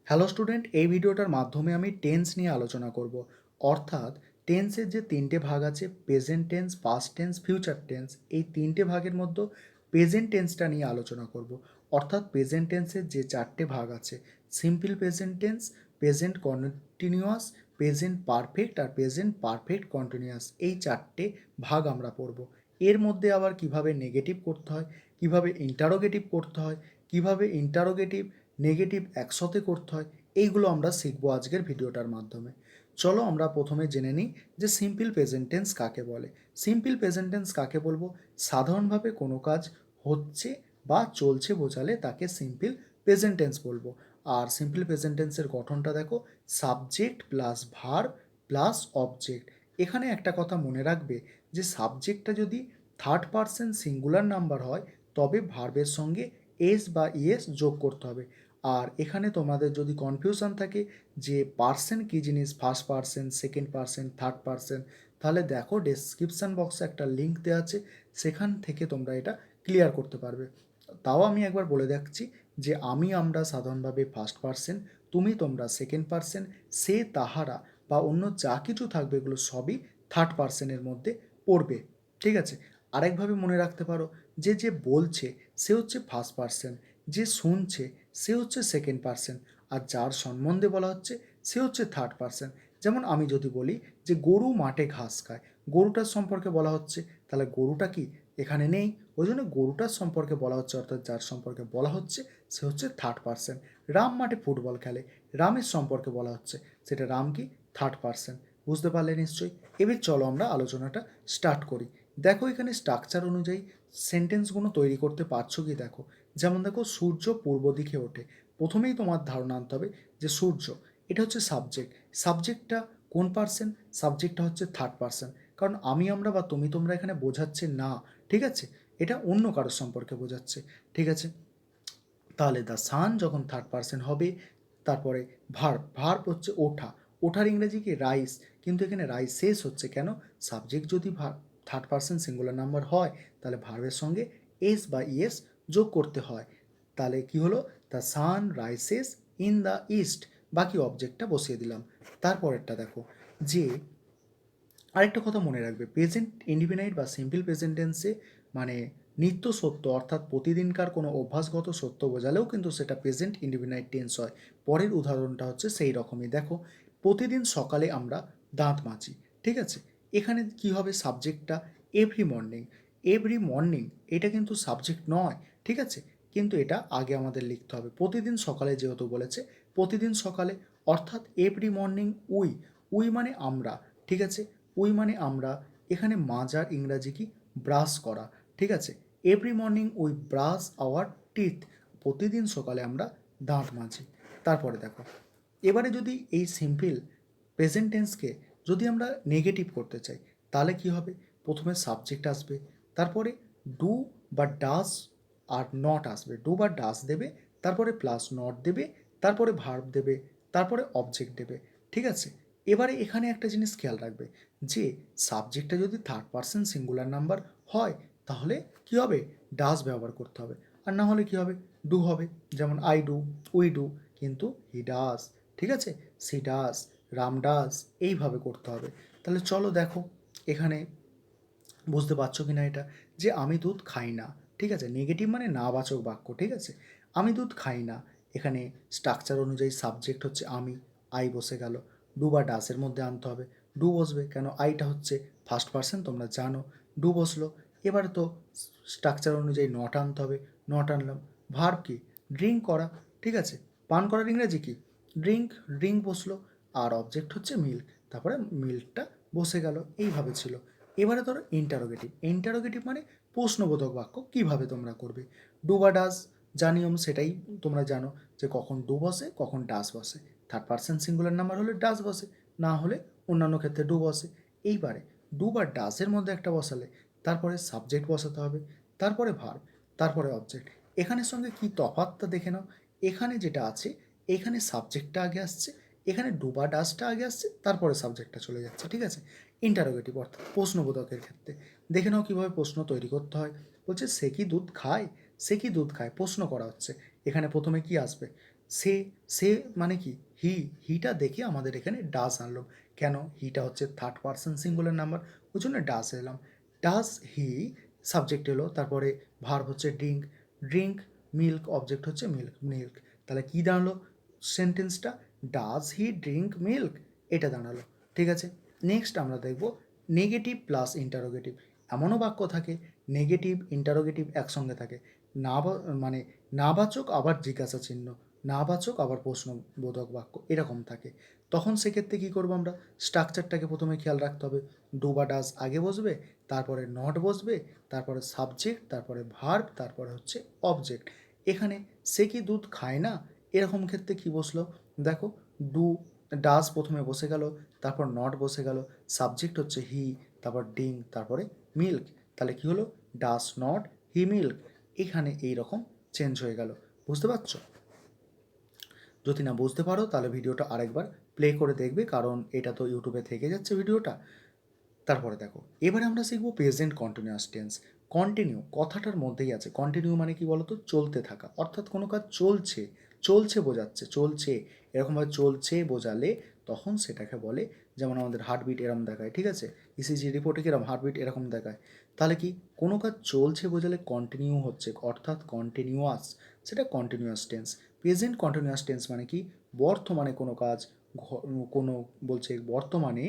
Hello student, এই ভিডিওটার মাধ্যমে আমি টেন্স নিয়ে আলোচনা করব। অর্থাৎ টেন্সের যে তিনটে ভাগ আছে, present tense, past tense, future tense, এই তিনটে ভাগের মধ্যে প্রেজেন্ট টেন্সটা নিয়ে আলোচনা করব। অর্থাৎ প্রেজেন্ট টেন্সের যে চারটে ভাগ আছে, simple present tense, present continuous, present perfect আর প্রেজেন্ট পারফেক্ট কন্টিনিউয়াস, এই চারটে ভাগ আমরা পড়ব। এর মধ্যে আবার কিভাবে নেগেটিভ করতে হয়, কিভাবে ইন্টারোগেটিভ করতে হয়, কিভাবে ইন্টারোগেটিভ নেগেটিভ একসাথে করতে হয়, এইগুলো আমরা শিখবো আজকের ভিডিওটার মাধ্যমে। চলো আমরা প্রথমে জেনে নিই যে সিম্পল প্রেজেন্ট টেন্স কাকে বলে। সিম্পল প্রেজেন্ট টেন্স কাকে বলবো? সাধারণভাবে কোনো কাজ হচ্ছে বা চলছে বোঝালে তাকে সিম্পল প্রেজেন্ট টেন্স বলবো। আর সিম্পল প্রেজেন্ট টেন্সের গঠনটা দেখো, subject plus verb plus object. এখানে একটা কথা মনে রাখবে যে সাবজেক্টটা যদি থার্ড পারসন সিঙ্গুলার নাম্বার হয় তবে ভার্বের সঙ্গে এস বা ইএস যোগ করতে হবে। আর এখানে তোমাদের যদি কনফিউশন থাকে যে পার্সন কী জিনিস, first person, second person, third person, তাহলে দেখো ডেসক্রিপশান বক্সে একটা লিঙ্ক দেওয়া আছে, সেখান থেকে তোমরা এটা ক্লিয়ার করতে পারবে। তাও আমি একবার বলে দেখছি যে আমি, আমরা সাধারণভাবে ফার্স্ট পার্সন, তুমি, তোমরা সেকেন্ড পার্সন, সে, তাহারা বা অন্য যা কিছু থাকবে এগুলো সবই থার্ড পার্সনের মধ্যে পড়বে। ঠিক আছে? আরেকভাবে মনে রাখতে পারো যে যে বলছে সে হচ্ছে ফার্স্ট পার্সন, যে শুনছে সে হচ্ছে সেকেন্ড পার্সন, আর যার সম্বন্ধে বলা হচ্ছে সে হচ্ছে থার্ড পার্সন। যেমন আমি যদি বলি যে গরু মাঠে ঘাস খায়, গরুটার সম্পর্কে বলা হচ্ছে, তাহলে গরুটা কি এখানে নেই, ওই জন্য গরুটার সম্পর্কে বলা হচ্ছে, অর্থাৎ যার সম্পর্কে বলা হচ্ছে সে হচ্ছে থার্ড পার্সন। রাম মাঠে ফুটবল খেলে, রামের সম্পর্কে বলা হচ্ছে, সেটা রাম কি থার্ড পার্সন। বুঝতে পারলে নিশ্চয়ই? এবার চলো আমরা আলোচনাটা স্টার্ট করি। দেখো এখানে স্ট্রাকচার অনুযায়ী সেন্টেন্সগুলো তৈরি করতে পারছো কি দেখো। যেমন দেখো, সূর্য পূর্ব দিকে ওঠে। প্রথমেই তোমার ধারণা আনতে হবে যে সূর্য, এটা হচ্ছে সাবজেক্ট। সাবজেক্টটা কোন পার্সন? সাবজেক্টটা হচ্ছে থার্ড পার্সন, কারণ আমি, আমরা বা তুমি, তোমরা এখানে বোঝাচ্ছে না। ঠিক আছে? এটা অন্য কারোর সম্পর্কে বোঝাচ্ছে। ঠিক আছে? তাহলে দ্য সান যখন থার্ড পার্সন হবে, তারপরে ভার্ব, ভার্ব হচ্ছে ওঠা, ওঠার ইংরেজি কি রাইস, কিন্তু এখানে রাইস শেষ হচ্ছে কেন? সাবজেক্ট যদি থার্ড পার্সন সিঙ্গুলার নাম্বার হয় তাহলে ভার্বের সঙ্গে এস বা ইএস যোগ করতে হয়। তাহলে কি হলো? The sun rises in the east, বাকি অবজেক্টটা বসিয়ে দিলাম। তারপরেরটা দেখো যে আরেকটা কথা মনে রাখবে, প্রেজেন্ট ইনডিফিনাইট বা সিম্পল প্রেজেন্ট টেন্সে মানে নিত্য সত্য, অর্থাৎ প্রতিদিনকার কোনো অভ্যাসগত সত্য বোঝালেও কিন্তু সেটা প্রেজেন্ট ইনডিফিনাইট টেন্স হয়। পরের উদাহরণটা হচ্ছে সেই রকমই। দেখো, প্রতিদিন সকালে আমরা দাঁত মাজি। ঠিক আছে? এখানে কি হবে? সাবজেক্টটা এভরি মর্নিং। এভরি মর্নিং এটা কিন্তু সাবজেক্ট নয়। ঠিক আছে? কিন্তু এটা আগে আমাদের লিখতে হবে। প্রতিদিন সকালে যেহেতু বলেছে, প্রতিদিন সকালে, অর্থাৎ এভরি মর্নিং উই, উই মানে আমরা। ঠিক আছে? উই মানে আমরা। এখানে মাজার ইংরাজি কি? ব্রাশ করা। ঠিক আছে? Every morning we brush our teeth, প্রতিদিন সকালে আমরা দাঁত মাজি। তারপরে দেখো, এবারে যদি এই সিম্পল প্রেজেন্ট টেন্সকে যদি আমরা নেগেটিভ করতে চাই তাহলে কি হবে? প্রথমে সাবজেক্ট আসবে, তারপরে ডু বা ডাস আর নট আসবে। ডু বা ডাস দেবে, তারপরে প্লাস নট দেবে, তারপরে ভার্ব দেবে, তারপরে অবজেক্ট দেবে। ঠিক আছে? এবারে এখানে একটা জিনিস খেয়াল রাখবে যে সাবজেক্টটা যদি থার্ড পার্সন সিঙ্গুলার নাম্বার হয় তাহলে কি হবে? ডাস ব্যবহার করতে হবে, আর না হলে কি হবে? ডু হবে। যেমন আই ডু, উই ডু, কিন্তু হি ডাস। ঠিক আছে? সি ডাস, রাম ডাস, এইভাবে করতে হবে। তাহলে চলো দেখো এখানে বুঝতে পারছো কি না এটা, যে আমি দুধ খাই না। ঠিক আছে? নেগেটিভ মানে নাবাচক বাক্য। ঠিক আছে? আমি দুধ খাই না, এখানে স্ট্রাকচার অনুযায়ী সাবজেক্ট হচ্ছে আমি, আই বসে গেল, ডু বা ডাসের মধ্যে আনতে হবে, ডু বসবে কেন? আইটা হচ্ছে ফার্স্ট পার্সন, তোমরা জানো, ডু বসলো। এবারে তো স্ট্রাকচার অনুযায়ী নট আনতে হবে, নট আনলাম। ভার্ব কি? ড্রিঙ্ক করা। ঠিক আছে? পান করার ইংরেজি কি? ড্রিঙ্ক, ড্রিঙ্ক বসলো। আর অবজেক্ট হচ্ছে মিল্ক, তারপরে মিল্কটা বসে গেল। এইভাবে ছিল। এবারে ধরো ইন্টারোগেটিভ। ইন্টারোগেটিভ মানে প্রশ্নবোধক বাক্য। কিভাবে তোমরা করবে? ডু বা ডাস, যা নিয়ম সেটাই তোমরা জানো, যে কখন ডু বসে কখন ডাস বসে। থার্ড পার্সন সিঙ্গুলার নাম্বার হলে ডাস বসে, না হলে অন্যান্য ক্ষেত্রে ডু বসে। এইবারে ডু বা ডাসের মধ্যে একটা বসালে তারপরে সাবজেক্ট বসাতে হবে, তারপরে ভার্ব, তারপরে অবজেক্ট। এখানের সঙ্গে কি তফাৎটা দেখে নাও। এখানে যেটা আছে, এখানে সাবজেক্টটা আগে আসছে, এখানে ডু বা ডাসটা আগে আসছে, তারপরে সাবজেক্টটা চলে যাচ্ছে। ঠিক আছে? ইন্টারোগেটিভ অর্থাৎ প্রশ্নবোধকের ক্ষেত্রে দেখে নাও কীভাবে প্রশ্ন তৈরি করতে হয়। বলছে সে কি দুধ খায়? সে কি দুধ খায়? প্রশ্ন করা হচ্ছে। এখানে প্রথমে কি আসবে? সে সে মানে কি হিটা দেখে আমাদের এখানে ডাস আনলাম। কেন? হিটা হচ্ছে থার্ড পারসন সিঙ্গুলার নাম্বার, ওই জন্য ডাস এলাম। ডাস হি সাবজেক্ট এলো, তারপরে ভার্ব হচ্ছে ড্রিঙ্ক, ড্রিঙ্ক মিল্ক, অবজেক্ট হচ্ছে মিল্ক, মিল্ক। তাহলে কী দাঁড়ালো সেন্টেন্সটা? ডাস হি ড্রিঙ্ক মিল্ক, এটা দাঁড়ালো। ঠিক আছে, নেক্সট আমরা দেখব নেগেটিভ প্লাস ইন্টারোগেটিভ। এমনও বাক্য থাকে নেগেটিভ ইন্টারোগেটিভ একসঙ্গে থাকে, না মানে নাবাচক আবার জিজ্ঞাসা চিহ্ন, নাবাচক আবার প্রশ্নবোধক বাক্য এরকম থাকে। তখন সেক্ষেত্রে কী করবো আমরা? স্ট্রাকচারটাকে প্রথমে খেয়াল রাখতে হবে। ডু বা ডাস আগে বসবে, তারপরে নট বসবে, তারপরে সাবজেক্ট, তারপরে ভার্ব, তারপরে হচ্ছে অবজেক্ট। এখানে সে কি দুধ খায় না, এরকম ক্ষেত্রে কি বসলো? দেখো, ডু ডাস প্রথমে বসে গেল, তারপর নট বসে গেল, সাবজেক্ট হচ্ছে হি, তারপর ডিং, তারপরে মিল্ক। তাহলে কি হলো? Does not he milk. এখানে এই রকম চেঞ্জ হয়ে গেল। বুঝতে পারছো? যদি না বুঝতে পারো তাহলে ভিডিওটা আরেকবার প্লে করে দেখবে, কারণ এটা তো ইউটিউবে থেকে যাচ্ছে ভিডিওটা। তারপরে দেখো, এবারে আমরা শিখবো প্রেজেন্ট কন্টিনিউয়াস টেন্স। কন্টিনিউ কথাটার মধ্যেই আছে। কন্টিনিউ মানে কি বলতো? চলতে থাকা, অর্থাৎ কোনো কাজ চলছে, চলছে বোঝাচ্ছে, চলছে এরকমভাবে চলছে বোঝালে তখন সেটাকে বলে, যেমন আমাদের হার্টবিট এরকম দেখায়, ঠিক আছে, ইসিজি রিপোর্টে কিরম হার্টবিট এরকম দেখায়। তাহলে কি কোনো কাজ চলছে বোঝালে কন্টিনিউ হচ্ছে, অর্থাৎ কন্টিনিউয়াস, সেটা continuous tense. Present continuous tense মানে কি? বর্তমানে কোনো কাজ কোনো বলছে বর্তমানে,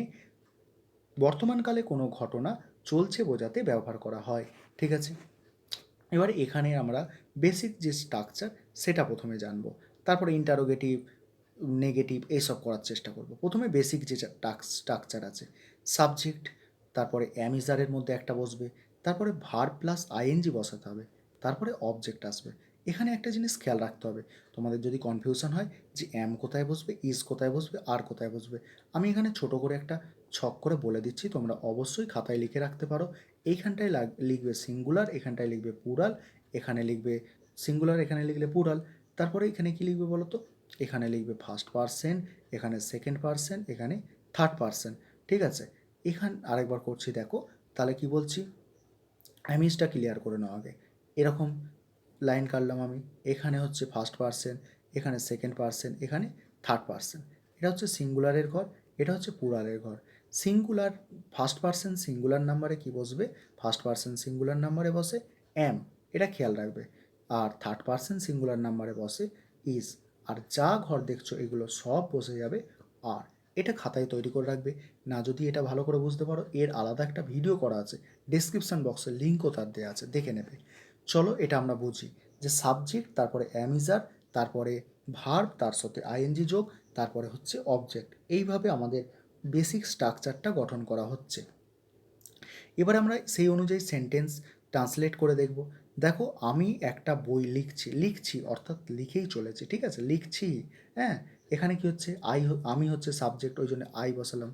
বর্তমানকালে কোনো ঘটনা চলছে বোঝাতে ব্যবহার করা হয়। ঠিক আছে, এবার এখানে আমরা বেসিক যে স্ট্রাকচার সেটা প্রথমে জানব, তারপরে ইন্টারোগেটিভ নেগেটিভ এসব করার চেষ্টা করব। প্রথমে বেসিক যে স্ট্রাকচার আছে, সাবজেক্ট, তারপরে অ্যামিজারের মধ্যে একটা বসবে, তারপরে ভার্ব প্লাস আইএনজি বসাতে হবে, তারপরে অবজেক্ট আসবে। এখানে একটা জিনিস খেয়াল রাখতে হবে, তোমাদের যদি কনফিউশন হয় যে অ্যাম কোথায় বসবে, ইজ কোথায় বসবে, আর কোথায় বসবে, আমি এখানে ছোট করে একটা ছক করে বলে দিচ্ছি, তোমরা অবশ্যই খাতায় লিখে রাখতে পারো। এইখানটায় লিখবে সিঙ্গুলার, এখানটায় লিখবে প্লুরাল, এখানে লিখবে সিঙ্গুলার, এখানে লিখলে প্লুরাল। তারপরে এখানে কি লিখবে বলো তো? এখানে লিখবে ফার্স্ট পারসন, এখানে সেকেন্ড পারসন, এখানে থার্ড পারসন। ঠিক আছে, এখান আরেকবার করছি দেখো, তাহলে কি বলছি, অ্যামিজটা ক্লিয়ার করে নাও আগে। এরকম লাইন কাটলাম আমি, এখানে হচ্ছে ফার্স্ট পারসন, এখানে সেকেন্ড পারসন, এখানে থার্ড পারসন। এটা হচ্ছে সিঙ্গুলারের ঘর, এটা হচ্ছে প্লুরালের ঘর। সিঙ্গুলার ফার্স্ট পারসন সিঙ্গুলার নাম্বারে কি বসবে? ফার্স্ট পারসন সিঙ্গুলার নাম্বারে বসে অ্যাম, এটা খেয়াল রাখবে। আর থার্ড পারসন সিঙ্গুলার নাম্বারে বসে ইজ। আর যা ঘর দেখছো এগুলো সব বসে যাবে আর। এটা খাতায় তৈরি করে রাখবে। না যদি এটা ভালো করে বুঝতে পারো, এর আলাদা একটা ভিডিও করা আছে, ডেসক্রিপশন বক্সে লিঙ্কও তার দেওয়া আছে, দেখে নেবে। চলো এটা আমরা বুঝি যে সাবজেক্ট, তারপরে অ্যামিজার, তারপরে ভার্ব, তার সাথে আইএনজি যোগ, তারপরে হচ্ছে অবজেক্ট। এইভাবে আমাদের বেসিক স্ট্রাকচারটা গঠন করা হচ্ছে। এবার আমরা সেই অনুযায়ী সেন্টেন্স ট্রান্সলেট করে দেখব। দেখো, আমি একটা বই লিখছি, লিখছি অর্থাৎ লিখেই চলেছি, ঠিক আছে, লিখছি। হ্যাঁ, এখানে কি হচ্ছে? আমি হচ্ছে সাবজেক্ট, ওই জন্য আই বসালাম।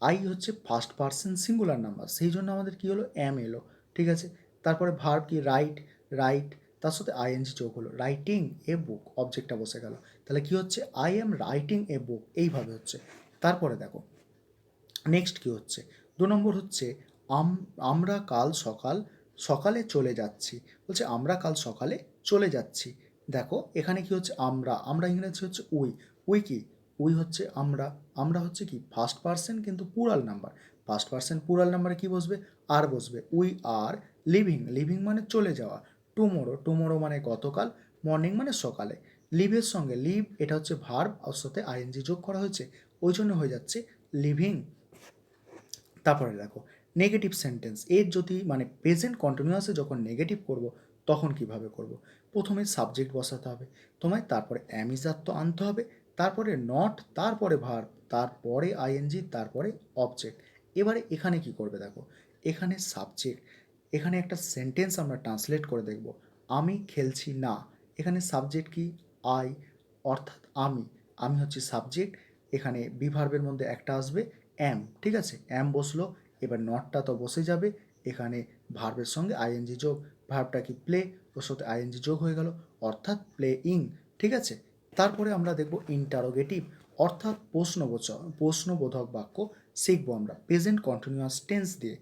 আই হচ্ছে ফার্স্ট পারসন সিঙ্গুলার নাম্বার, সেই জন্য আমাদের কী হলো? অ্যাম এলো। ঠিক আছে, তারপরে ভার্ব কি? রাইট, রাইট, তার সাথে আইএনজি যোগ হলো, রাইটিং এ বুক, অবজেক্টটা বসে গেল। তাহলে কি হচ্ছে? আই অ্যাম রাইটিং এ বুক, এইভাবে হচ্ছে। তারপরে দেখো নেক্সট কী হচ্ছে, 2 নম্বর হচ্ছে আমরা কাল সকালে চলে যাচ্ছি। বলছে আমরা কাল সকালে চলে যাচ্ছি। দেখো এখানে কি হচ্ছে? আমরা ইংরেজি হচ্ছে উই। উই কি? উই হচ্ছে আমরা, আমরা হচ্ছে কি ফার্স্ট পারসন কিন্তু plural number. First person plural নাম্বারে কি বসবে? আর বসবে। উই আর লিভিং, লিভিং মানে চলে যাওয়া। টুমোরো, টুমোরো মানে গতকাল। মর্নিং মানে সকালে। লিভের সঙ্গে লিভ, এটা হচ্ছে ভার্ব, ওর সাথে আইএনজি যোগ করা হয়েছে, ওই জন্য হয়ে যাচ্ছে লিভিং। তারপরে দেখো নেগেটিভ সেন্টেন্স, এর যদি মানে প্রেজেন্ট কন্টিনিউয়াসে যখন নেগেটিভ করব তখন কিভাবে করব? প্রথমে সাবজেক্ট বসাতে হবে তোমায়, তারপরে অ্যামিজার তো আনতে হবে, তারপরে নট, তারপরে ভার্ব, তারপরে আইএনজি, তারপরে অবজেক্ট। এবারে এখানে কি করবে দেখো, এখানে সাবজেক্ট, এখানে একটা সেন্টেন্স আমরা ট্রান্সলেট করে দেখব, আমি খেলছি না। এখানে সাবজেক্ট কি? আই, অর্থাৎ আমি, আমি হচ্ছে সাবজেক্ট। এখানে বিভার্বের মধ্যে একটা আসবে অ্যাম, ঠিক আছে, অ্যাম বসলো। এবার নটটা তো বসে যাবে, এখানে ভার্বের সঙ্গে আইএনজি যোগ, ভার্বটা কি? প্লে, ওর সাথে আইএনজি যোগ হয়ে গেল, অর্থাৎ প্লেইং। ঠিক আছে, তারপরে আমরা দেখব ইন্টারোগেটিভ, অর্থাৎ প্রশ্নবোধক বাক্য শিখবো আমরা প্রেজেন্ট কন্টিনিউয়াস টেন্স দিয়ে।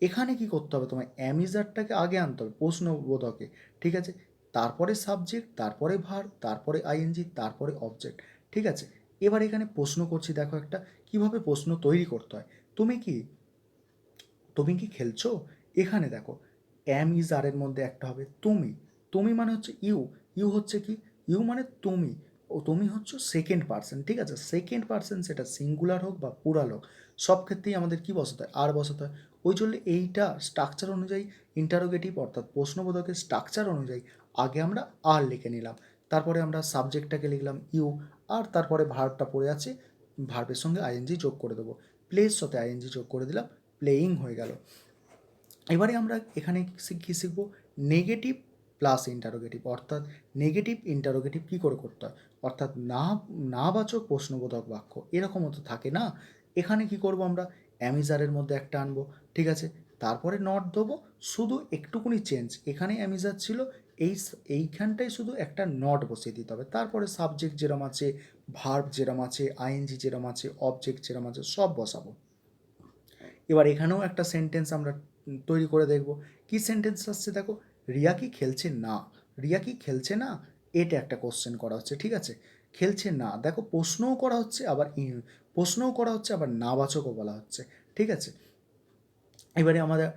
এখানে কি করতে হবে? তোমার অ্যামিজারটাকে আগে আনতে হবে প্রশ্নবোধকে, ঠিক আছে। তারপরে সাবজেক্ট, তারপরে ভার্ব, তারপরে আইএনজি, তারপরে অবজেক্ট। ঠিক আছে, এবার এখানে প্রশ্ন করছি, দেখো একটা কিভাবে প্রশ্ন তৈরি করতে হয়। তুমি কি তুমি কি খেলছো? এখানে দেখো অ্যাম ইজ আর এর মধ্যে একটা হবে তুমি। তুমি মানে হচ্ছে ইউ। ইউ হচ্ছে কি? ইউ মানে তুমি। ও তুমি হচ্ছে সেকেন্ড পার্সন। ঠিক আছে, সেকেন্ড পার্সন সেটা সিঙ্গুলার হোক বা প্লুরাল হোক, সব ক্ষেত্রেই আমাদের কি বসাতে হয়? আর বসাতে হয়। ওই জন্য এইটা স্ট্রাকচার অনুযায়ী ইন্টারোগেটিভ অর্থাৎ প্রশ্নবোধকের স্ট্রাকচার অনুযায়ী আগে আমরা আর লিখে নিলাম, তারপরে আমরা সাবজেক্টটাকে লিখলাম ইউ, আর তারপরে ভার্বটা পড়ে আছে, ভার্বের সঙ্গে আইএনজি যোগ করে দেবো, প্লেস সাথে আইএনজি যোগ করে দিলাম, প্লেয়িং হয়ে গেল। এবারে আমরা এখানে কী শিখব? নেগেটিভ প্লাস ইন্টারোগেটিভ, অর্থাৎ নেগেটিভ ইন্টারোগেটিভ কী করে করতে হয়, অর্থাৎ নাবাচক প্রশ্নবোধক বাক্য এরকমও তো থাকে না। এখানে কি করব আমরা? অ্যামিজারের মধ্যে একটা আনবো, ঠিক আছে, তারপরে নট দেবো, শুধু একটুকুনি চেঞ্জ, এখানে অ্যামিজার ছিল, এইখানটায় শুধু একটা নট বসিয়ে দিতে হবে, তারপরে সাবজেক্ট যেরম আছে, ভার্ব যেরম আছে, আইএনজি যেরম আছে, অবজেক্ট যেরম আছে, সব বসাবো। এবার এখানেও একটা সেন্টেন্স আমরা তৈরি করে দেখব। কি সেন্টেন্স আসছে দেখো, রিয়া কি খেলছে না? রিয়া কি খেলছে না? এটা একটা কোশ্চেন করা হচ্ছে, ঠিক আছে, খেলছে না, দেখো প্রশ্নও করা হচ্ছে, আবার প্রশ্নও করা হচ্ছে, আবার নাবাচকও বলা হচ্ছে, ঠিক আছে। এবারে আমাদের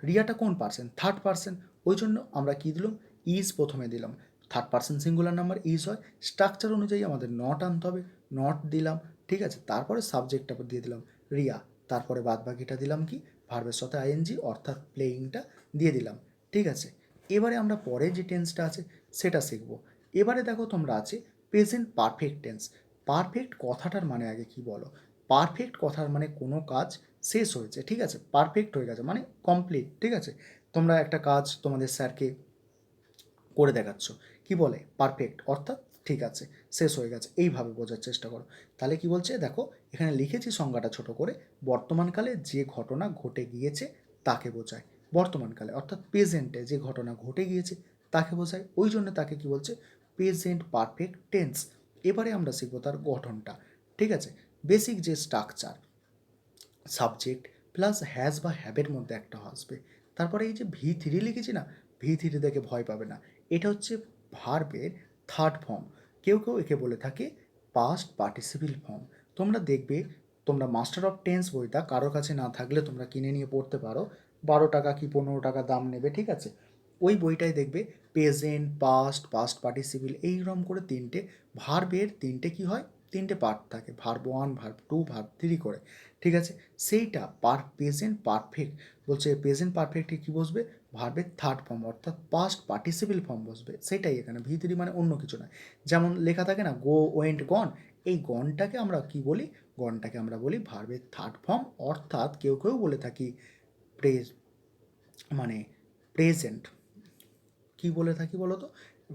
রিয়াটা কোন পার্সন? Third person. ওই জন্য আমরা কী দিলাম? ইজ প্রথমে দিলাম। Third person singular number is হয়, স্ট্রাকচার অনুযায়ী আমাদের নট আনতে হবে, নট দিলাম, ঠিক আছে, তারপরে সাবজেক্টটা দিয়ে দিলাম রিয়া, তারপরে বাদ বাকিটা দিলাম কি? ভার্বের সাথে আইএনজি অর্থাৎ প্লেয়িংটা দিয়ে দিলাম, ঠিক আছে। এবারে আমরা পরে যে টেন্সটা আছে সেটা শিখব। এবারে দেখো তোমরা আছে প্রেজেন্ট পারফেক্ট টেন্স। পারফেক্ট কথাটার মানে আগে কি বলো? পারফেক্ট কথার মানে কোনো কাজ শেষ হয়েছে, ঠিক আছে, পারফেক্ট হয়ে গেছে মানে কমপ্লিট, ঠিক আছে। তোমরা একটা কাজ তোমাদের স্যারকে করে দেখাচ্ছ, কি বলে? পারফেক্ট, অর্থাৎ ঠিক আছে, শেষ হয়ে গেছে, এইভাবে বোঝার চেষ্টা করো। তাহলে কি বলছে দেখো, এখানে লিখেছি সংজ্ঞাটা ছোট করে, বর্তমানকালে যে ঘটনা ঘটে গিয়েছে তাকে বোঝায়। বর্তমানকালে অর্থাৎ প্রেজেন্টে যে ঘটনা ঘটে গিয়েছে তাকে বোঝায়, ওই জন্য তাকে কি বলছে? Present perfect tense. এবারে আমরা শিখবো তার গঠনটা, ঠিক আছে। বেসিক যে স্ট্রাকচার, সাবজেক্ট প্লাস হ্যাজ বা হ্যাবের মধ্যে একটা আসবে, তারপরে এই যে V3 লিখেছি না, V3 দেখে ভয় পাবে না, এটা হচ্ছে ভার্বের থার্ড ফর্ম। কেউ কেউ একে বলে থাকে পাস্ট পার্টিসিপিল ফর্ম। তোমরা দেখবে, তোমরা মাস্টার অফ টেন্স বইটা কারোর কাছে না থাকলে তোমরা কিনে নিয়ে পড়তে পারো, 12 টাকা কি 15 টাকা দাম নেবে, ঠিক আছে। ওই বইটাই দেখবে প্রেজেন্ট, পাস্ট, পাস্ট পার্টিসিপিল, এইরকম করে তিনটে ভার্বের তিনটে কি হয়, তিনটে পার্ট থাকে, ভার্ব 1, ভার্ব 2, ভার্ব 3 করে, ঠিক আছে। সেইটা প্রেজেন্ট পারফেক্ট বলছে, প্রেজেন্ট পারফেক্টে কী বসবে? ভার্বের থার্ড ফর্ম অর্থাৎ পাস্ট পার্টিসিপেল ফর্ম বসবে, সেটাই এখানে V3 মানে অন্য কিছু নয়। যেমন লেখা থাকে না গো, ওয়েন্ট, গন, এই গনটাকে আমরা কি বলি? গনটাকে আমরা বলি ভার্বের থার্ড ফর্ম, অর্থাৎ কেউ কেউ বলে থাকি প্রেজ মানে প্রেজেন্ট। কি বলে থাকি বলো তো?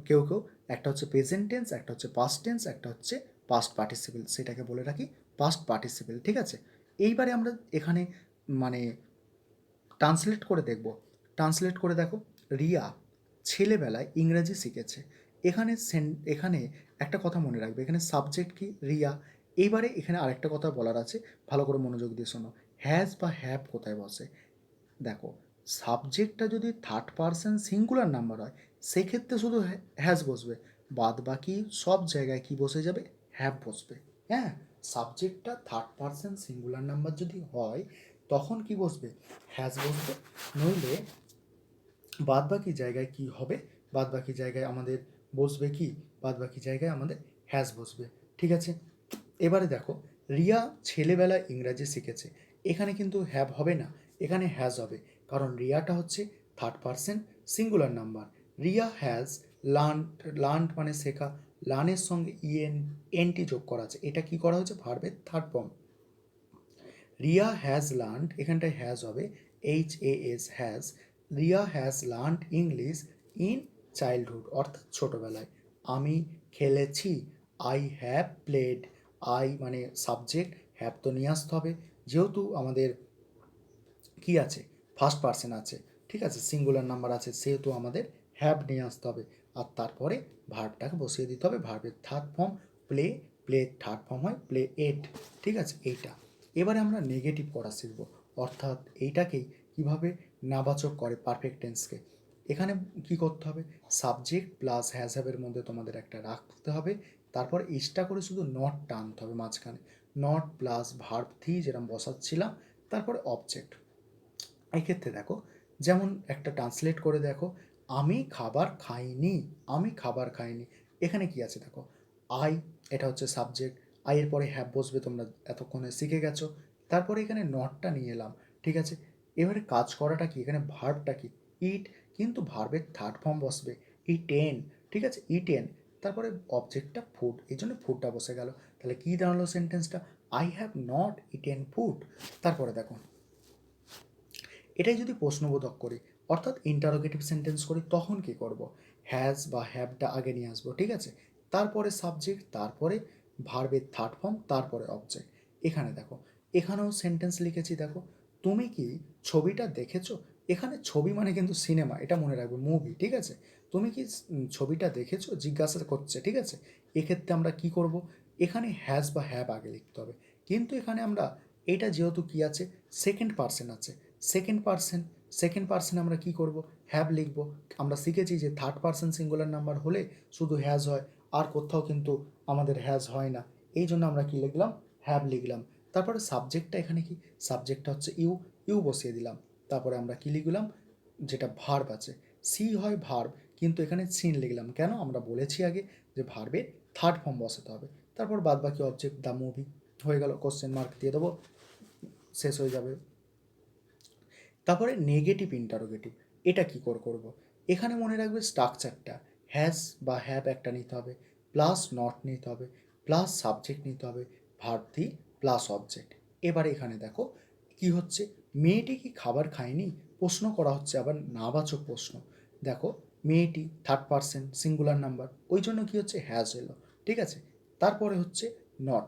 কেউ কেউ একটা হচ্ছে প্রেজেন্ট টেন্স, একটা হচ্ছে পাস্ট টেন্স, একটা হচ্ছে পাস্ট পার্টিসিপেল, সেটাকে বলে রাখি পাস্ট পার্টিসিপেল, ঠিক আছে। এইবারে আমরা এখানে মানে ট্রান্সলেট করে দেখব। ট্রান্সলেট করে দেখো, রিয়া ছেলেবেলায় ইংরেজি শিখেছে। এখানে একটা কথা মনে রাখবে, এখানে সাবজেক্ট কি? রিয়া। এইবারে এখানে আরেকটা কথা বলার আছে, ভালো করে মনোযোগ দিয়ে শোনো। হ্যাজ বা হ্যাভ কোথায় বসে? দেখো, সাবজেক্টটা যদি থার্ড পারসন সিঙ্গুলার নাম্বার হয় সেক্ষেত্রে শুধু হ্যাজ বসবে, বাদ বাকি সব জায়গায় কি বসে যাবে? হ্যাভ বসবে। হ্যাঁ, সাবজেক্টটা থার্ড পারসন সিঙ্গুলার নাম্বার যদি হয় তখন কি বসবে? হ্যাজ বসবে। নইলে বাদ বাকি জায়গায় কি হবে? বাদ বাকি জায়গায় আমাদের বসবে কি? বাদ বাকি জায়গায় আমাদের হ্যাজ বসবে, ঠিক আছে। এবারে দেখো, রিয়া ছেলেবেলায় ইংরাজি শিখেছে, এখানে কিন্তু হ্যাভ হবে না, এখানে হ্যাজ হবে, কারণ রিয়াটা হচ্ছে third person singular number. Riya has learned, learned মানে শেখা, লার্নের সঙ্গে এনটি যোগ করা আছে, এটা কি করা হয়েছে? ভার্বের third form. Riya has learned, এখানটায় হ্যাজ হবে, HAS has. Riya has learned English in childhood, অর্থাৎ ছোটোবেলায়। আমি খেলেছি, আই হ্যাভ প্লেড। আই মানে সাবজেক্ট, হ্যাভ তো নিয়ে আসতে হবে, যেহেতু আমাদের কি আছে? ফার্স্ট পার্সন আছে, ঠিক আছে, সিঙ্গুলার নাম্বার আছে, সেহেতু আমাদের হ্যাভ নিয়ে আসতে হবে, আর তারপরে ভার্বটাকে বসিয়ে দিতে হবে, ভার্বের third form play, play third form হয় প্লে এট, ঠিক আছে, এইটা। এবারে আমরা নেগেটিভ করা শিখব, অর্থাৎ এইটাকেই কিভাবে নাবাচক করে পারফেক্ট টেন্সকে। এখানে কি করতে হবে, সাবজেক্ট প্লাস হ্যাজ হ্যাভের মধ্যে তোমাদের একটা রাখতে হবে, তারপর এক্সট্রা করে শুধু নটটা আনতে হবে মাঝখানে, নট প্লাস ভার্ব থ্রি যেরকম বসাচ্ছিলাম, তারপরে অবজেক্ট। এই ক্ষেত্রে দেখো, যেমন একটা ট্রান্সলেট করে দেখো, আমি খাবার খাইনি, আমি খাবার খাইনি, এখানে কি আছে দেখো, আই, এটা হচ্ছে সাবজেক্ট, আই এর পরে হ্যাভ বসবে, তোমরা এতক্ষণে শিখে গেছো। তারপরে এখানে নটটা নিয়ে এলাম, ঠিক আছে। এবারে কাজ করাটা কি, এখানে ভার্বটা কি, ইট, কিন্তু ভার্বের থার্ড ফর্ম বসবে ইটেন, ঠিক আছে, ইটেন, তারপরে অবজেক্টটা ফুড, এই জন্য ফুডটা বসে গেল। তাহলে কী দাঁড়ালো সেন্টেন্সটা, I have not eaten food. তারপরে দেখো, এটাই যদি প্রশ্নবোধক করি অর্থাৎ ইন্টারোগেটিভ সেন্টেন্স করি, তখন কি করব, হ্যাজ বা হ্যাভটা আগে নিয়ে আসবো, ঠিক আছে, তারপরে সাবজেক্ট, তারপরে ভার্বের থার্ড ফর্ম, তারপরে অবজেক্ট। এখানে দেখো, এখানেও সেন্টেন্স লিখেছি দেখো, তুমি কি ছবিটা দেখেছো, এখানে ছবি মানে কিন্তু সিনেমা, এটা মনে রাখবে, মুভি, ঠিক আছে। তুমি কি ছবিটা দেখেছো জিজ্ঞাসা করছে, ঠিক আছে। এক্ষেত্রে আমরা কি করব, এখানে হ্যাজ বা হ্যাভ আগে লিখতে হবে, কিন্তু এখানে আমরা এটা যেহেতু কি আছে, সেকেন্ড পার্সন আছে, সেকেন্ড পার্সন আমরা কি করব, হ্যাভ লিখব। আমরা শিখেছি যে থার্ড পার্সন সিঙ্গুলার নাম্বার হলে শুধু হ্যাজ হয়, আর কোথাও কিন্তু আমাদের হ্যাজ হয় না, এই জন্য আমরা কি লিখলাম, হ্যাভ লিখলাম। তারপরে সাবজেক্টটা এখানে কি, সাবজেক্টটা হচ্ছে ইউ, ইউ বসিয়ে দিলাম। তারপরে আমরা কি লিখলাম, যেটা ভার্ব আছে, সি হয় ভার্ব, কিন্তু এখানে সিন লিখলাম কেন, আমরা বলেছি আগে যে ভার্বের থার্ড ফর্ম বসাতে হবে। তারপর বাদ বাকি অবজেক্ট দ্য মুভি হয়ে গেল, কোশ্চেন মার্ক দিয়ে দেবো, শেষ হয়ে যাবে। তারপরে নেগেটিভ ইন্টারোগেটিভ, এটা কী করে করবো, এখানে মনে রাখবে স্ট্রাকচারটা, হ্যাজ বা হ্যাভ একটা নিতে হবে, প্লাস নট নিতে হবে, প্লাস সাবজেক্ট নিতে হবে, ভার্ব থ্রি প্লাস অবজেক্ট। এবারে এখানে দেখো কি হচ্ছে, মেয়েটি কি খাবার খায়নি, প্রশ্ন করা হচ্ছে, আবার নাবাচক প্রশ্ন। দেখো, মেয়েটি থার্ড পার্সন সিঙ্গুলার নাম্বার, ওই জন্য কি হচ্ছে, হ্যাজ এলো, ঠিক আছে। তারপরে হচ্ছে নট,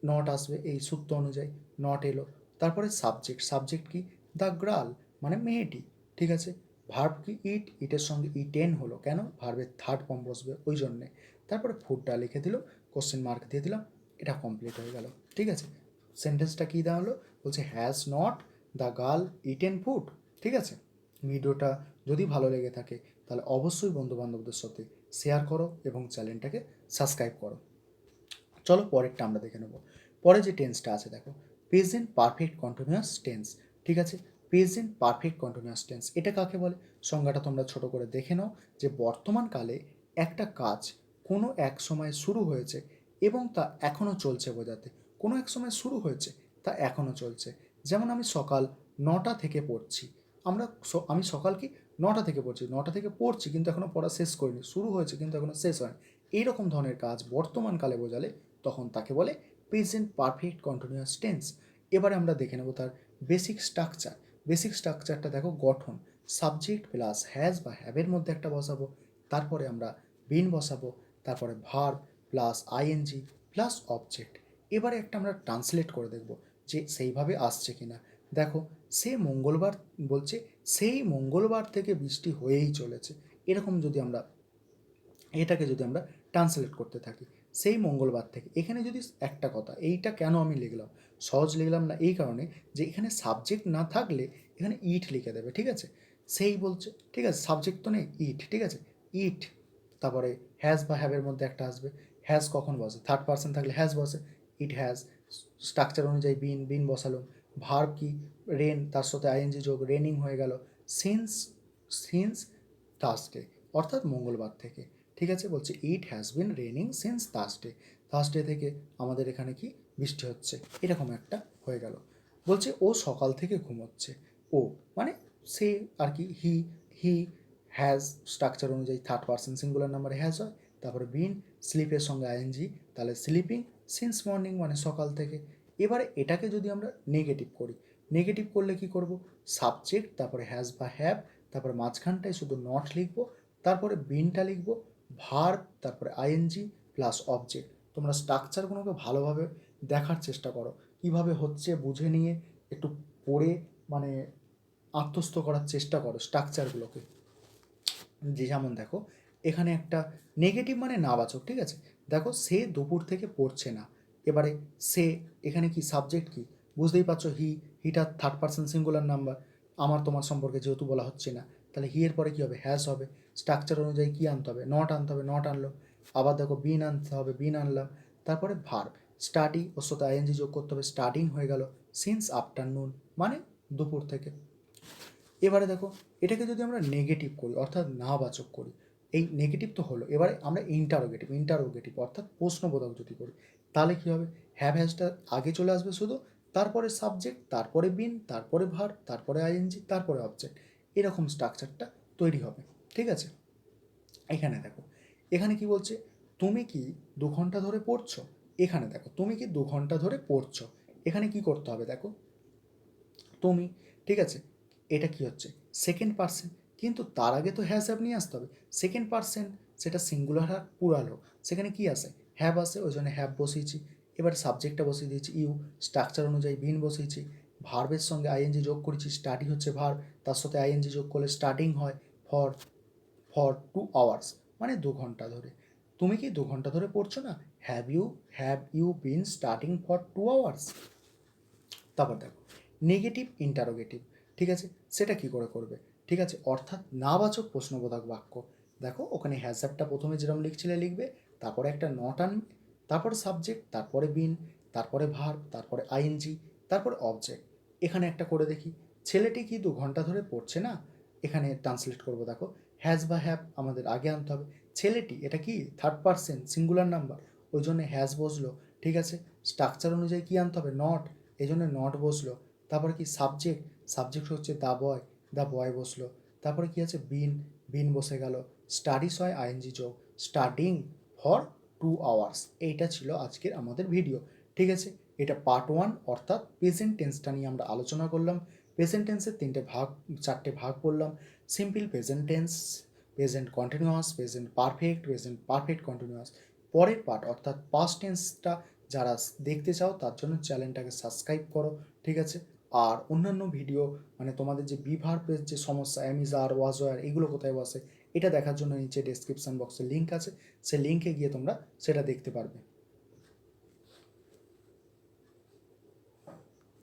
নট আসবে এই সূত্র অনুযায়ী, নট এলো। তারপরে সাবজেক্ট, সাবজেক্ট কি, দ্য গার্ল মানে মেয়েটি, ঠিক আছে। ভার্ব কি, ইট, ইটের সঙ্গে ইটেন হলো কেন, ভার্বের থার্ড ফর্ম বসবে ওই জন্যে। তারপরে ফুডটা লিখে দিল, কোশ্চেন মার্ক দিয়ে দিলাম, এটা কমপ্লিট হয়ে গেল, ঠিক আছে। সেন্টেন্সটা কী দাঁড়ালো, বলছে has not the girl eaten food, ঠিক আছে। ভিডিওটা যদি ভালো লেগে থাকে তাহলে অবশ্যই বন্ধুবান্ধবদের সাথে শেয়ার করো এবং চ্যানেলটাকে সাবস্ক্রাইব করো। চলো পরেরটা আমরা দেখে নেব। পরে যে টেন্সটা আছে দেখো, প্রেজেন্ট পারফেক্ট কন্টিনিউয়াস টেন্স, ঠিক আছে। প্রেজেন্ট পারফেক্ট কন্টিনিউয়াস টেন্স এটা কাকে বলে, সংজ্ঞাটা তোমরা ছোট করে দেখে নাও, যে বর্তমানকালে একটা কাজ কোনো এক সময় শুরু হয়েছে এবং তা এখনও চলছে বোঝাতে, কোনো এক সময় শুরু হয়েছে তা এখনও চলছে। যেমন আমি সকাল 9টা থেকে পড়ছি, আমি সকাল কি 9টা থেকে পড়ছি, 9টা থেকে পড়ছি কিন্তু এখনও পড়া শেষ করিনি, শুরু হয়েছে কিন্তু এখনও শেষ হয়নি, এইরকম ধরনের কাজ বর্তমানকালে বোঝালে তখন তাকে বলে প্রেজেন্ট পারফেক্ট কন্টিনিউয়াস টেন্স। এবারে আমরা দেখে নেব তার বেসিক স্ট্রাকচার। বেসিক স্ট্রাকচারটা দেখো, গঠন, সাবজেক্ট প্লাস হ্যাজ বা হ্যাভের মধ্যে একটা বসাবো, তারপরে আমরা বিন বসাবো, তারপরে verb plus ING plus object. এবারে একটা আমরা ট্রান্সলেট করে দেখব যে সেইভাবে আসছে কিনা। দেখো, সে মঙ্গলবার বলছে, সেই মঙ্গলবার থেকে বৃষ্টি হয়েই চলেছে, এরকম যদি আমরা এটাকে যদি আমরা ট্রান্সলেট করতে থাকি, সেই মঙ্গলবার থেকে, এখানে যদি একটা কথা, এইটা কেন আমি লিখলাম, সহজ লিখলাম না এই কারণে যে এখানে সাবজেক্ট না থাকলে এখানে ইট লিখে দেবে, ঠিক আছে। সেই বলছে, ঠিক আছে, সাবজেক্ট তো নেই, ইট, ঠিক আছে, ইট। তারপরে হ্যাজ বা হ্যাভের মধ্যে একটা আসবে, হ্যাজ কখন বসে, থার্ড পার্সন থাকলে হ্যাজ বসে, ইট হ্যাজ। স্ট্রাকচার অনুযায়ী বিন, বিন বসালো। ভার্ব কি, রেন, তার সাথে আইএনজি যোগ, রেনিং হয়ে গেল। সিন্স, সিন্স থার্সডে অর্থাৎ মঙ্গলবার থেকে, ঠিক আছে। বলছে it has been raining since Thursday, Thursday থেকে আমাদের এখানে কি বৃষ্টি হচ্ছে, এরকম একটা হয়ে গেল। বলছে ও সকাল থেকে ঘুমোচ্ছে, ও মানে সে আর কি, হি, হি হ্যাজ, স্ট্রাকচার অনুযায়ী third person singular number has হয়। তারপরে বিন, স্লিপের সঙ্গে আইএনজি, তাহলে স্লিপিং সিন্স মর্নিং মানে সকাল থেকে। এবারে এটাকে যদি আমরা নেগেটিভ করি, নেগেটিভ করলে কি করব, সাবজেক্ট, তারপরে হ্যাজ বা হ্যাভ, তারপরে মাঝখানটায় শুধু নট লিখব, তারপরে বিনটা লিখব, ভার্ব, তারপরে আইএনজি প্লাস অবজেক্ট। তোমরা স্ট্রাকচারগুলোকে ভালোভাবে দেখার চেষ্টা করো, কীভাবে হচ্ছে বুঝে নিয়ে একটু পড়ে মানে আত্মস্থ করার চেষ্টা করো স্ট্রাকচারগুলোকে। যে যেমন দেখো, এখানে একটা নেগেটিভ মানে নাবাচক, ঠিক আছে। দেখো, সে দুপুর থেকে পড়ছে না, এবারে সে এখানে কি, সাবজেক্ট কি, বুঝতেই পারছো, হিটা থার্ড পার্সন সিঙ্গুলার নাম্বার, আমার তোমার সম্পর্কে যেহেতু বলা হচ্ছে না, তাহলে হি এর পরে কী হবে, হ্যাজ হবে। স্ট্রাকচার অনুযায়ী কী আনতে হবে, নট আনতে হবে, নট আনলো। আবার দেখো বিন আনতে হবে, বিন আনলাম। তারপরে ভার্ব, স্টাডি ওর সাথে আইএনজি যোগ করতে হবে, স্টার্টিং হয়ে গেল। সিন্স আফটারনুন মানে দুপুর থেকে। এবারে দেখো এটাকে যদি আমরা নেগেটিভ করি অর্থাৎ নাবাচক করি, এই নেগেটিভ তো হলো, এবারে আমরা ইন্টারোগেটিভ অর্থাৎ প্রশ্নবোধক যদি করি, তাহলে কী হবে, হ্যাভ হ্যাজটা আগে চলে আসবে শুধু, তারপরে সাবজেক্ট, তারপরে বিন, তারপরে ভার্ব, তারপরে আইএনজি, তারপরে অবজেক্ট, এরকম স্ট্রাকচারটা তৈরি হবে। ঠিক আছে, এখানে দেখো এখানে কি বলছে, তুমি কি 2 ঘন্টা ধরে পড়ছো। এখানে দেখো তুমি কি 2 ঘন্টা ধরে পড়ছো, এখানে কি করতে হবে দেখো, তুমি, ঠিক আছে, এটা কি হচ্ছে সেকেন্ড পার্সন, কিন্তু তার আগে তো হ্যাজ হ্যাভ নিয়ে আসতে হবে। সেকেন্ড পার্সন সেটা সিঙ্গুলার আর প্লুরাল হোক, সেখানে কি আসে, হ্যাভ আসে, ওই জন্য হ্যাভ বসিয়েছি। এবার সাবজেক্টটা বসিয়ে দিয়েছি ইউ, স্ট্রাকচার অনুযায়ী বিন বসিয়েছি, ভার্বের সঙ্গে আইএনজি যোগ করেছি, স্টাডি হচ্ছে ভার্ব, তার সাথে আইএনজি যোগ করলে স্টার্টিং হয়, ফর ফর 2 আওয়ার্স মানে 2 ঘন্টা ধরে। তুমি কি 2 ঘন্টা ধরে পড়ছো না, have you been starting for 2 hours. তারপর দেখো নেগেটিভ ইন্টারোগেটিভ, ঠিক আছে, সেটা কি করে করবে, ঠিক আছে, অর্থাৎ নাবাচক প্রশ্নবোধক বাক্য। দেখো ওখানে হ্যাজঅ্যাপটা প্রথমে যেরকম লিখছিলে লিখবে, তারপরে একটা নট আনবে, তারপরে সাবজেক্ট, তারপরে বিন, তারপরে ভার্ব, তারপরে আইএনজি, তারপরে অবজেক্ট। এখানে একটা করে দেখি, ছেলেটি কি 2 ঘন্টা ধরে পড়ছে না, এখানে ট্রান্সলেট করবো দেখো, হ্যাজ বা হ্যাভ আমাদের আগে আনতে হবে, ছেলেটি এটা কি থার্ড পার্সন সিঙ্গুলার নাম্বার, ওই জন্য হ্যাজ বসলো। ঠিক আছে, স্ট্রাকচার অনুযায়ী কী আনতে হবে, নট, এই জন্য নট বসলো। তারপরে কি সাবজেক্ট হচ্ছে দ্য বয় বসলো। তারপরে কি আছে বিন বসে গেল। স্টাডিজ হয় আইএনজি যোগ, স্টাডিং ফর 2 আওয়ার্স। এইটা ছিল আজকের আমাদের ভিডিও। ঠিক আছে, এটা পার্ট 1 অর্থাৎ প্রেজেন্ট টেন্সটা নিয়ে আমরা আলোচনা করলাম। প্রেজেন্ট টেন্সের 4টে ভাগ করলাম, simple present tense, present continuous, present perfect continuous. পরের পার্ট অর্থাৎ পাস্ট টেন্সটা যারা দেখতে চাও তার জন্য চ্যানেলটাকে সাবস্ক্রাইব করো। ঠিক আছে, আর অন্যান্য ভিডিও মানে তোমাদের যে বিভার্বের যে সমস্যা, অ্যামিজার ওয়াজওয়ার এগুলো কোথায় বসে, এটা দেখার জন্য নিচে ডেসক্রিপশন বক্সে লিঙ্ক আছে, সেই লিঙ্কে গিয়ে তোমরা সেটা দেখতে পারবে।